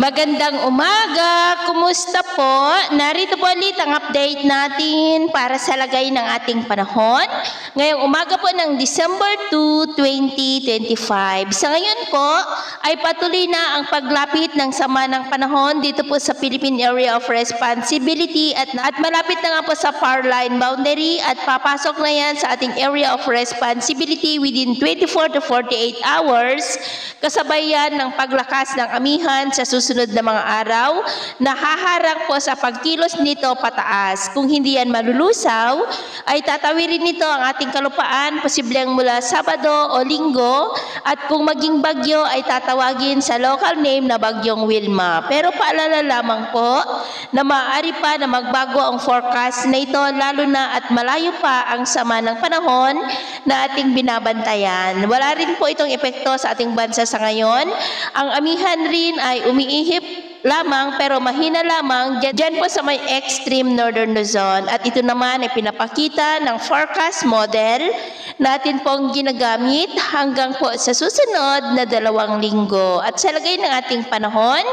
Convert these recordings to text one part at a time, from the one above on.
Magandang umaga! Kumusta po? Narito po ulit ang update natin para sa lagay ng ating panahon. Ngayong umaga po ng December 2, 2025. Sa ngayon po ay patuloy na ang paglapit ng sama ng panahon dito po sa Philippine Area of Responsibility at malapit na nga po sa far line boundary at papasok na yan sa ating Area of Responsibility within 24 to 48 hours. Kasabay yan ng paglakas ng amihan sa susunod na mga araw na haharang po sa pagkilos nito pataas. Kung hindi yan malulusaw, ay tatawirin nito ang ating kalupaan posibleng mula Sabado o Linggo at kung maging bagyo ay tatawagin sa local name na Bagyong Wilma. Pero paalala lamang po na maaari pa na magbago ang forecast na ito lalo na at malayo pa ang sama ng panahon na ating binabantayan. Wala rin po itong epekto sa ating bansa sa ngayon. Ang amihan rin ay umiihip lamang pero mahina lamang dyan po sa may extreme northern Luzon. At ito naman ay pinapakita ng forecast model natin pong ginagamit hanggang po sa susunod na 2 linggo. At sa lagay ng ating panahon,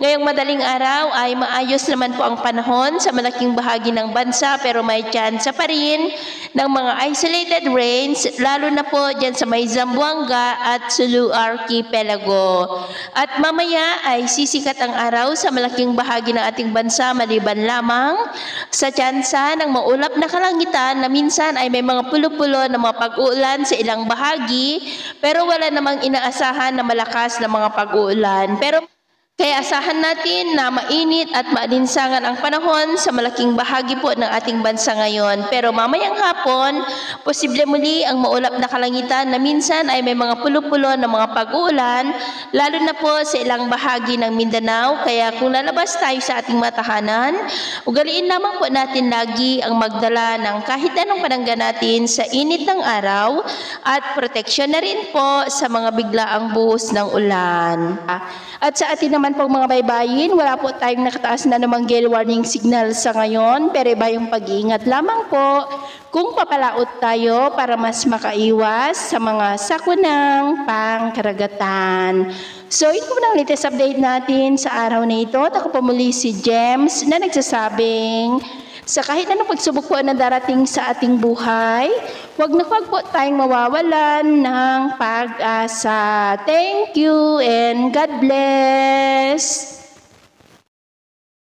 ngayong madaling araw ay maayos naman po ang panahon sa malaking bahagi ng bansa pero may tsansa pa rin ng mga isolated rains lalo na po dyan sa may Zamboanga at Sulu Archipelago. At mamaya ay sisikat ang araw sa malaking bahagi ng ating bansa maliban lamang sa tsansa ng maulap na kalangitan na minsan ay may mga pulo-pulo na mga pag-uulan sa ilang bahagi pero wala namang inaasahan na malakas na mga pag-uulan. Pero kaya asahan natin na mainit at maalinsangan ang panahon sa malaking bahagi po ng ating bansa ngayon. Pero mamayang hapon, posible muli ang maulap na kalangitan na minsan ay may mga pulo-pulo na mga pag-uulan, lalo na po sa ilang bahagi ng Mindanao. Kaya kung lalabas tayo sa ating matahanan, ugaliin lamang po natin lagi ang magdala ng kahit anong panangga natin sa init ng araw at proteksyon na rin po sa mga biglaang buhos ng ulan. At sa atin naman pong mga baybayin, wala po tayong nakataas na namang gale warning signal sa ngayon, pero iba yung pag-iingat lamang po kung papalaot tayo para mas makaiwas sa mga sakunang pangkaragatan. So ito po ang latest update natin sa araw na ito. At ako po muli si James na nagsasabing sa kahit anong pagsubok po na darating sa ating buhay, huwag na huwag po tayong mawawalan ng pag-asa. Thank you and God bless!